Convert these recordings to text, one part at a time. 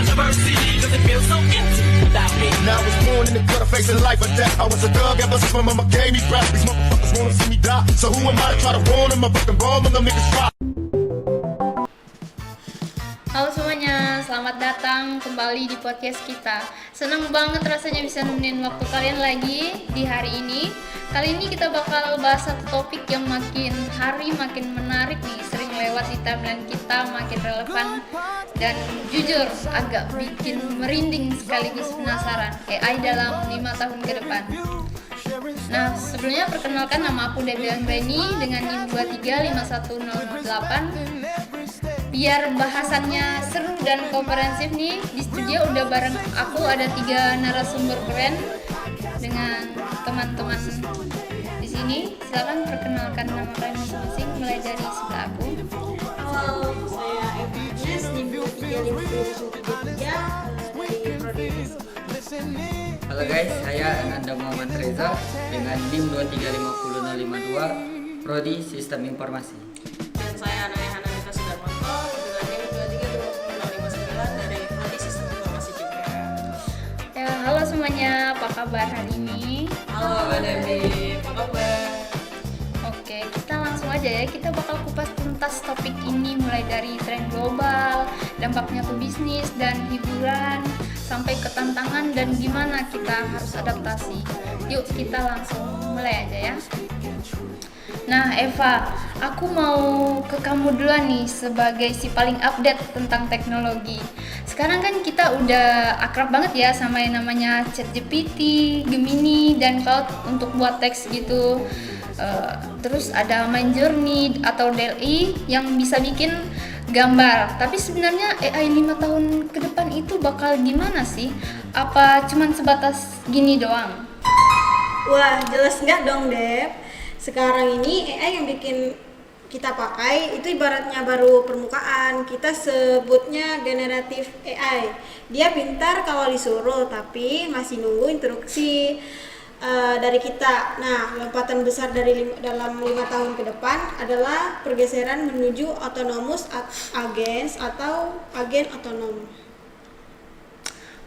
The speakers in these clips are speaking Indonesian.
controversy, does it feel so empty without me? Now I was born in the gutter facing life or death. I was a thug ever since my mama gave me breath. These motherfuckers wanna see me die, so who am I to try to warn them? I'm fucking bomb when them niggas try. Halo semuanya, selamat datang kembali di podcast kita. Senang banget rasanya bisa nemenin waktu kalian lagi di hari ini. Kali ini kita bakal bahas satu topik yang makin hari makin menarik nih. Sering lewat di timeline kita, makin relevan dan jujur agak bikin merinding sekaligus penasaran. AI dalam 5 tahun ke depan. Nah, sebelumnya perkenalkan, nama aku Debbie Anggreni dengan NIM 2351008. Biar bahasannya seru dan komprehensif nih, di studio udah bareng aku ada 3 narasumber keren dengan teman-teman di sini. Silakan perkenalkan nama kalian masing-masing, mulai dari sebelah aku. Halo, saya Evines, NIM 2351033 dari Prodi. Halo guys, saya Ananda Muhammad Reza dengan NIM 2350052 Prodi Sistem Informasi. Dan saya Anaya Hananita Sudarmanto dengan NIM 2325059 dari Prodi Sistem Informasi juga. Ya, halo semuanya, apa kabar hari ini? Halo Mbak Debbie, apa kabar? Oke, kita langsung aja ya. Kita bakal kupas tuntas topik ini mulai dari tren global, dampaknya ke bisnis dan hiburan, sampai ke tantangan dan gimana kita harus adaptasi. Yuk kita langsung mulai aja ya. Nah Eva, aku mau ke kamu duluan nih sebagai si paling update tentang teknologi. Sekarang kan kita udah akrab banget ya sama yang namanya ChatGPT, Gemini, dan Claude untuk buat teks gitu. Terus ada Midjourney atau DALL-E yang bisa bikin gambar. Tapi sebenarnya AI 5 tahun ke depan itu bakal gimana sih? Apa cuman sebatas gini doang? Wah, jelas nggak dong, Dep. Sekarang ini AI yang bikin kita pakai itu ibaratnya baru permukaan. Kita sebutnya generatif AI. Dia pintar kalau disuruh, tapi masih nunggu instruksi dari kita. Nah, lompatan besar dalam 5 tahun ke depan adalah pergeseran menuju autonomous agents atau agen otonom.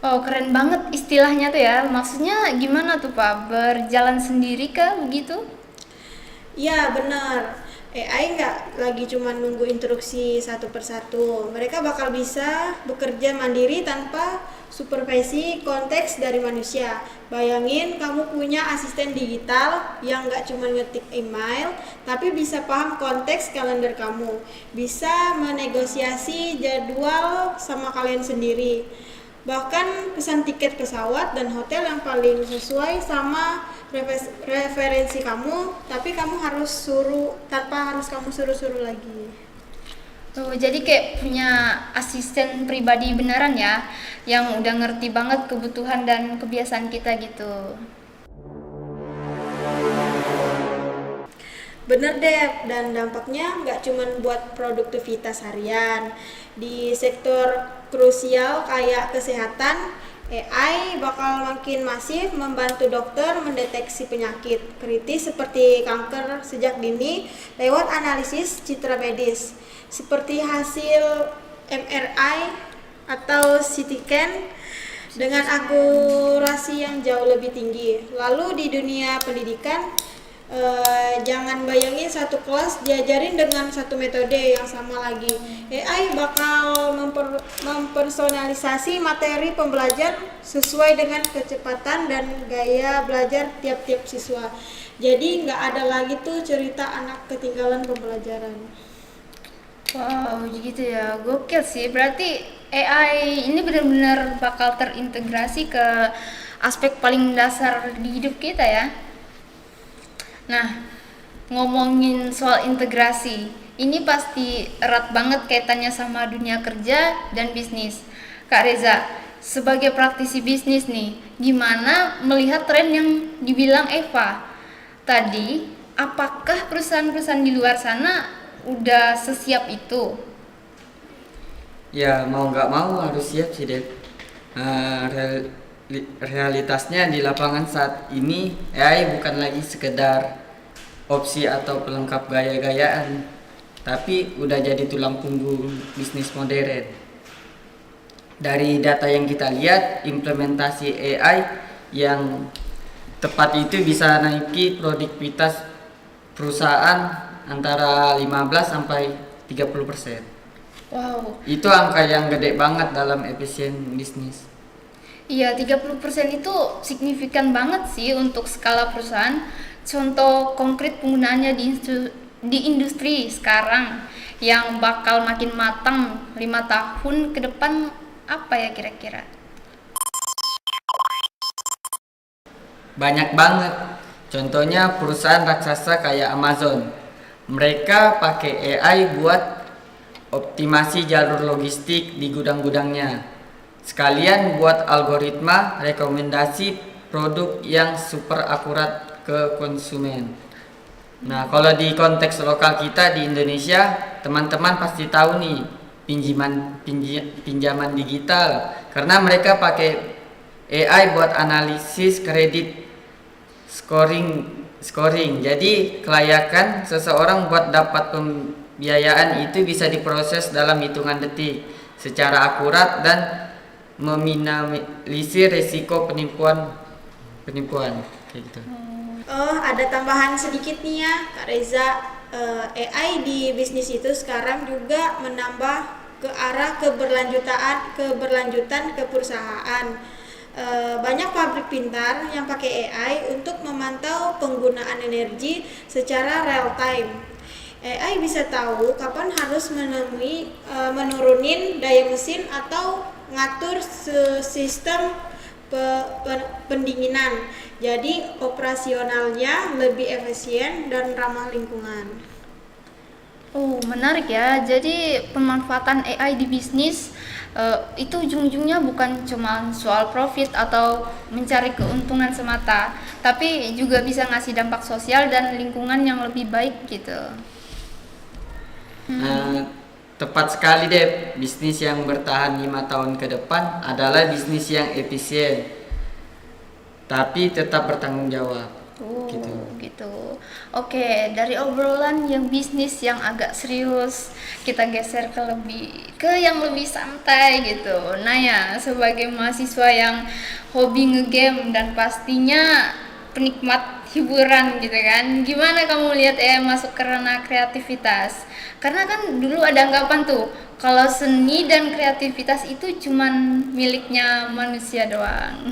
Oh, keren banget istilahnya tuh ya. Maksudnya gimana tuh Pak? Berjalan sendiri kah begitu? Ya, benar. AI nggak lagi cuma nunggu instruksi satu persatu. Mereka bakal bisa bekerja mandiri tanpa supervisi konteks dari manusia. Bayangin kamu punya asisten digital yang nggak cuma ngetik email, tapi bisa paham konteks kalender kamu, bisa menegosiasi jadwal sama kalian sendiri, bahkan pesan tiket pesawat dan hotel yang paling sesuai sama referensi kamu, tapi kamu harus tanpa harus kamu suruh lagi. Tuh, jadi kayak punya asisten pribadi beneran ya, yang udah ngerti banget kebutuhan dan kebiasaan kita gitu. Bener deh, dan dampaknya nggak cuma buat produktivitas harian. Di sektor krusial kayak kesehatan, AI bakal makin masif membantu dokter mendeteksi penyakit kritis seperti kanker sejak dini lewat analisis citra medis, seperti hasil MRI atau CT scan dengan akurasi yang jauh lebih tinggi. Lalu di dunia pendidikan, jangan bayangin satu kelas diajarin dengan satu metode yang sama lagi. AI bakal mempersonalisasi materi pembelajar sesuai dengan kecepatan dan gaya belajar tiap-tiap siswa. Jadi nggak ada lagi tuh cerita anak ketinggalan pembelajaran. Wow, gitu ya. Gokil sih. Berarti AI ini benar-benar bakal terintegrasi ke aspek paling dasar di hidup kita ya. Nah, ngomongin soal integrasi, ini pasti erat banget kaitannya sama dunia kerja dan bisnis. Kak Reza, sebagai praktisi bisnis nih, gimana melihat tren yang dibilang Eva tadi? Apakah perusahaan-perusahaan di luar sana udah sesiap itu? Ya mau nggak mau harus siap sih Dep. Realitasnya di lapangan saat ini AI bukan lagi sekedar opsi atau pelengkap gaya-gayaan, tapi udah jadi tulang punggung bisnis modern. Dari data yang kita lihat, implementasi AI yang tepat itu bisa naiki produktivitas perusahaan antara 15 sampai 30%. Wow. Itu angka yang gede banget dalam efisien bisnis. Iya, 30% itu signifikan banget sih untuk skala perusahaan. Contoh konkret penggunaannya di industri sekarang yang bakal makin matang 5 tahun ke depan apa ya kira-kira? Banyak banget. Contohnya perusahaan raksasa kayak Amazon. Mereka pakai AI buat optimasi jalur logistik di gudang-gudangnya. Sekalian buat algoritma rekomendasi produk yang super akurat ke konsumen. Nah, kalau di konteks lokal kita di Indonesia, teman-teman pasti tahu nih pinjaman digital, karena mereka pakai AI buat analisis kredit scoring. Jadi kelayakan seseorang buat dapat pembiayaan itu bisa diproses dalam hitungan detik secara akurat dan meminimalisir risiko penipuan kayak gitu. Ada tambahan sedikit nih ya Kak Reza. AI di bisnis itu sekarang juga menambah ke arah keberlanjutan ke perusahaan. Banyak pabrik pintar yang pakai AI untuk memantau penggunaan energi secara real time. AI bisa tahu kapan harus menurunin daya mesin atau ngatur sistem pendinginan. Jadi operasionalnya lebih efisien dan ramah lingkungan. Oh, menarik ya. Jadi pemanfaatan AI di bisnis itu ujung-ujungnya bukan cuma soal profit atau mencari keuntungan semata, tapi juga bisa ngasih dampak sosial dan lingkungan yang lebih baik gitu. Tepat sekali deh, bisnis yang bertahan 5 tahun ke depan adalah bisnis yang efisien tapi tetap bertanggung jawab. Gitu. Oke, dari obrolan yang bisnis yang agak serius, kita geser ke yang lebih santai gitu. Nah ya, sebagai mahasiswa yang hobi ngegame dan pastinya penikmat hiburan gitu kan, gimana kamu lihat masuk ke ranah kreativitas? Karena kan dulu ada anggapan tuh kalau seni dan kreativitas itu cuman miliknya manusia doang.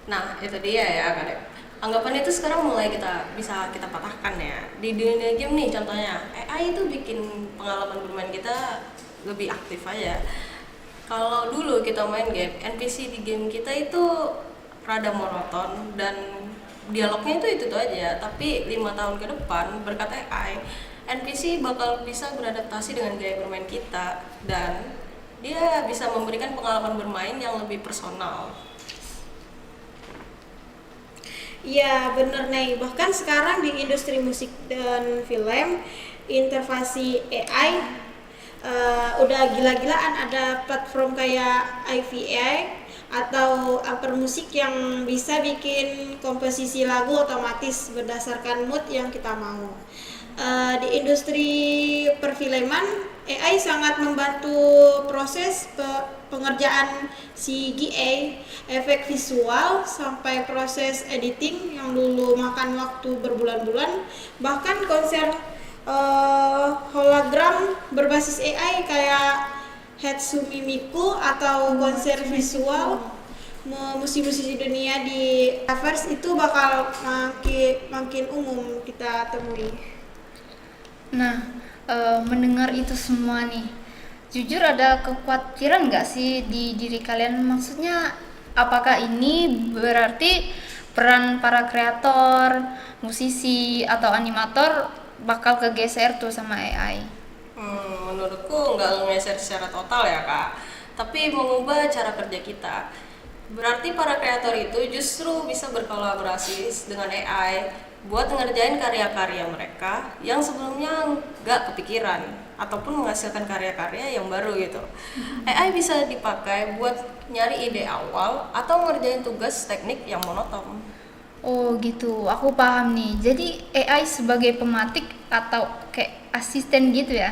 Nah, itu dia ya Kak Dep. Anggapan itu sekarang mulai bisa kita patahkan ya. Di dunia game nih contohnya, AI itu bikin pengalaman bermain kita lebih aktif aja. Kalau dulu kita main game, NPC di game kita itu rada monoton dan dialognya itu aja. Tapi 5 tahun ke depan berkat AI, NPC bakal bisa beradaptasi dengan gaya bermain kita dan dia bisa memberikan pengalaman bermain yang lebih personal. Iya bener nih, bahkan sekarang di industri musik dan film intervensi AI udah gila-gilaan. Ada platform kayak IVA atau Amper Musik yang bisa bikin komposisi lagu otomatis berdasarkan mood yang kita mau. Di industri perfilman AI sangat membantu proses pengerjaan CGI, efek visual, sampai proses editing yang dulu makan waktu berbulan-bulan. Bahkan konser hologram berbasis AI kayak Hatsune Miku atau konser visual musisi-musisi dunia di Metaverse itu bakal makin umum kita temui. Nah, mendengar itu semua nih, jujur ada kekhawatiran nggak sih di diri kalian? Maksudnya, apakah ini berarti peran para kreator, musisi, atau animator bakal kegeser tuh sama AI? Menurutku nggak ngegeser secara total ya Kak, tapi mengubah cara kerja kita. Berarti para kreator itu justru bisa berkolaborasi dengan AI buat ngerjain karya-karya mereka yang sebelumnya nggak kepikiran ataupun menghasilkan karya-karya yang baru gitu. AI bisa dipakai buat nyari ide awal atau ngerjain tugas teknik yang monoton. Oh gitu, aku paham nih. Jadi AI sebagai pematik atau kayak asisten gitu ya?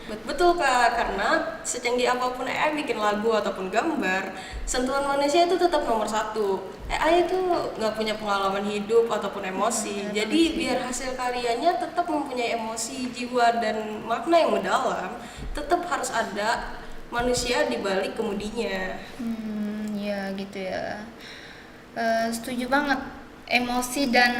Betul Kak, karena secanggih apapun AI bikin lagu ataupun gambar, sentuhan manusia itu tetap nomor satu. AI itu nggak punya pengalaman hidup ataupun emosi, jadi biar hasil karyanya tetap mempunyai emosi, jiwa, dan makna yang mendalam, tetap harus ada manusia di balik kemudinya. Ya gitu ya. Setuju banget. Emosi dan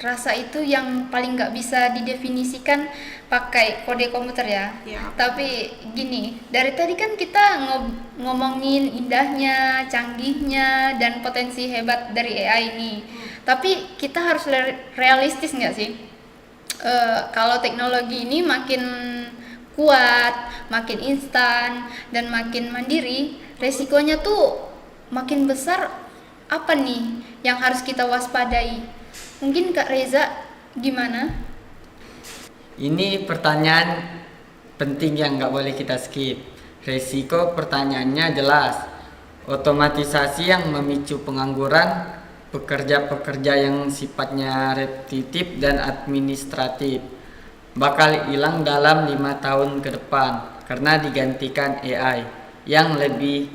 rasa itu yang paling nggak bisa didefinisikan pakai kode komputer ya. Ya. Tapi gini, dari tadi kan kita ngomongin indahnya, canggihnya, dan potensi hebat dari AI ini. Tapi kita harus realistis nggak sih? Kalau teknologi ini makin kuat, makin instan, dan makin mandiri, resikonya tuh makin besar. Apa nih yang harus kita waspadai? Mungkin Kak Reza gimana? Ini pertanyaan penting yang nggak boleh kita skip. Resiko pertanyaannya jelas. Otomatisasi yang memicu pengangguran, pekerja-pekerja yang sifatnya repetitif dan administratif bakal hilang dalam 5 tahun ke depan karena digantikan AI yang lebih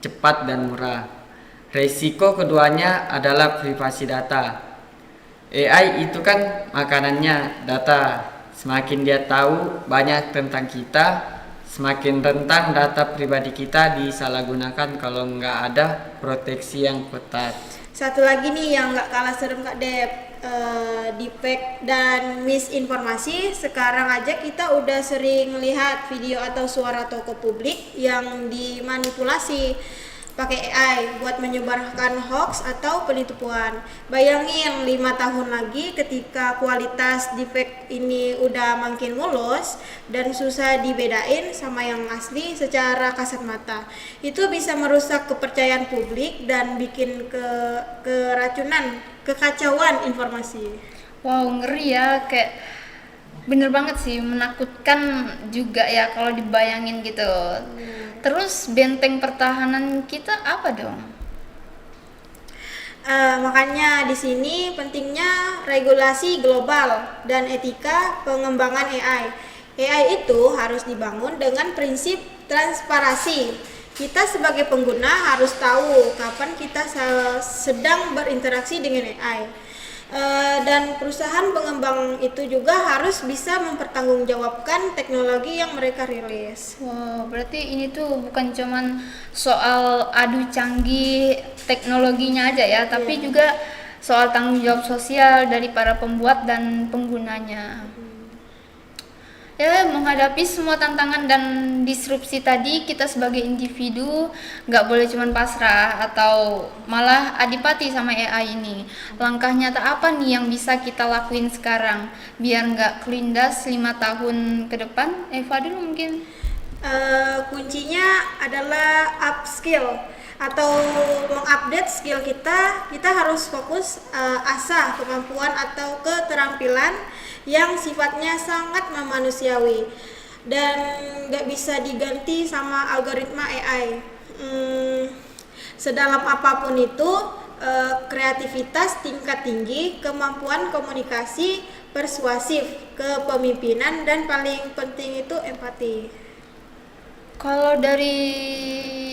cepat dan murah. Resiko keduanya adalah privasi data. AI itu kan makanannya data. Semakin dia tahu banyak tentang kita, semakin rentan data pribadi kita disalahgunakan kalau nggak ada proteksi yang ketat. Satu lagi nih yang nggak kalah serem Kak Dep, deepfake dan misinformasi. Sekarang aja kita udah sering lihat video atau suara tokoh publik yang dimanipulasi pakai AI buat menyebarkan hoax atau penipuan. Bayangin 5 tahun lagi ketika kualitas deepfake ini udah makin mulus dan susah dibedain sama yang asli secara kasat mata. Itu bisa merusak kepercayaan publik dan bikin kekacauan informasi. Wow, ngeri ya, kayak bener banget sih, menakutkan juga ya kalau dibayangin gitu. Terus benteng pertahanan kita apa dong? Makanya di sini pentingnya regulasi global dan etika pengembangan AI. AI itu harus dibangun dengan prinsip transparansi. Kita sebagai pengguna harus tahu kapan kita sedang berinteraksi dengan AI. Dan perusahaan pengembang itu juga harus bisa mempertanggungjawabkan teknologi yang mereka rilis. Wow, berarti ini tuh bukan cuman soal adu canggih teknologinya aja ya, tapi juga soal tanggung jawab sosial dari para pembuat dan penggunanya. Ya, menghadapi semua tantangan dan disrupsi tadi, kita sebagai individu nggak boleh cuman pasrah atau malah adipati sama AI ini. Langkah nyata apa nih yang bisa kita lakuin sekarang biar nggak kelindas 5 tahun ke depan? Eva dulu mungkin. Kuncinya adalah upskill atau mengupdate skill kita. Kita harus fokus asah kemampuan atau keterampilan yang sifatnya sangat memanusiawi dan nggak bisa diganti sama algoritma AI. Sedalam apapun itu, kreativitas tingkat tinggi, kemampuan komunikasi persuasif, kepemimpinan, dan paling penting itu empati. Kalau dari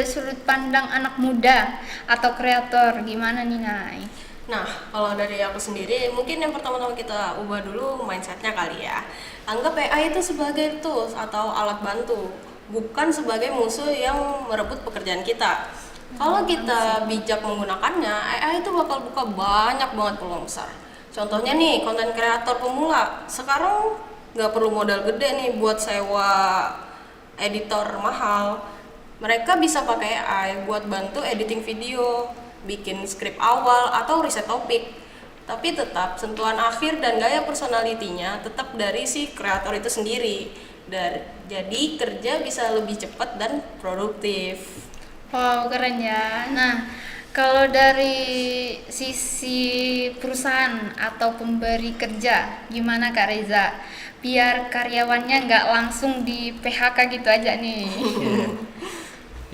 sudut pandang anak muda atau kreator gimana nih, Nay? Nah, kalau dari aku sendiri, mungkin yang pertama-tama kita ubah dulu mindsetnya kali ya. Anggap AI itu sebagai tools atau alat bantu, bukan sebagai musuh yang merebut pekerjaan kita. Kalau kita bijak menggunakannya, AI itu bakal buka banyak banget peluang besar. Contohnya nih, konten kreator pemula. Sekarang nggak perlu modal gede nih buat sewa editor mahal. Mereka bisa pakai AI buat bantu editing video, bikin skrip awal atau riset topik. Tapi tetap sentuhan akhir dan gaya personalitinya tetap dari si kreator itu sendiri. Jadi kerja bisa lebih cepat dan produktif. Wow, keren ya. Nah, kalau dari sisi perusahaan atau pemberi kerja, gimana Kak Reza? Biar karyawannya nggak langsung di PHK gitu aja nih.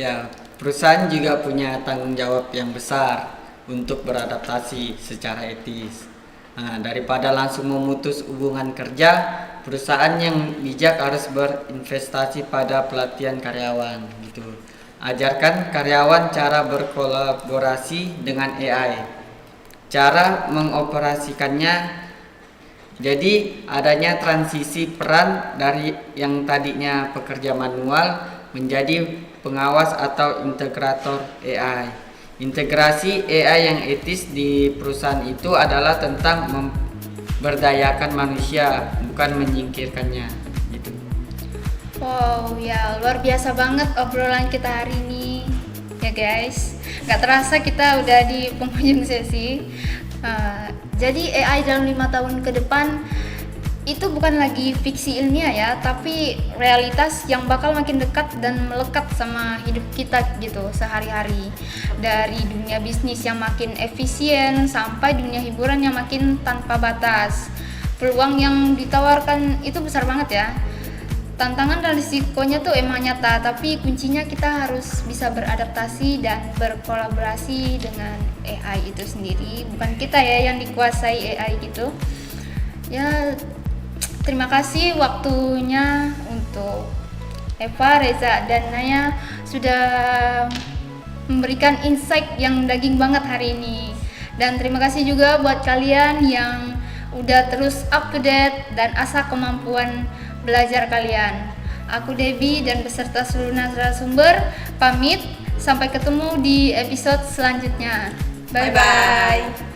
Ya, perusahaan juga punya tanggung jawab yang besar untuk beradaptasi secara etis. Nah, daripada langsung memutus hubungan kerja, perusahaan yang bijak harus berinvestasi pada pelatihan karyawan gitu. Ajarkan karyawan cara berkolaborasi dengan AI, cara mengoperasikannya. Jadi adanya transisi peran dari yang tadinya pekerja manual menjadi pengawas atau integrator AI. Integrasi AI yang etis di perusahaan itu adalah tentang memberdayakan manusia, bukan menyingkirkannya gitu. Wow, ya luar biasa banget obrolan kita hari ini ya guys. Gak terasa kita udah di penghujung sesi. Jadi AI dalam 5 tahun ke depan itu bukan lagi fiksi ilmiah ya, tapi realitas yang bakal makin dekat dan melekat sama hidup kita gitu sehari-hari. Dari dunia bisnis yang makin efisien sampai dunia hiburan yang makin tanpa batas. Peluang yang ditawarkan itu besar banget ya. Tantangan dan risikonya tuh emang nyata, tapi kuncinya kita harus bisa beradaptasi dan berkolaborasi dengan AI itu sendiri. Bukan kita ya yang dikuasai AI gitu. Ya, terima kasih waktunya untuk Eva, Reza, dan Naya sudah memberikan insight yang daging banget hari ini. Dan terima kasih juga buat kalian yang udah terus up to date dan asah kemampuan belajar kalian. Aku Debbie dan beserta seluruh narasumber pamit. Sampai ketemu di episode selanjutnya. Bye bye.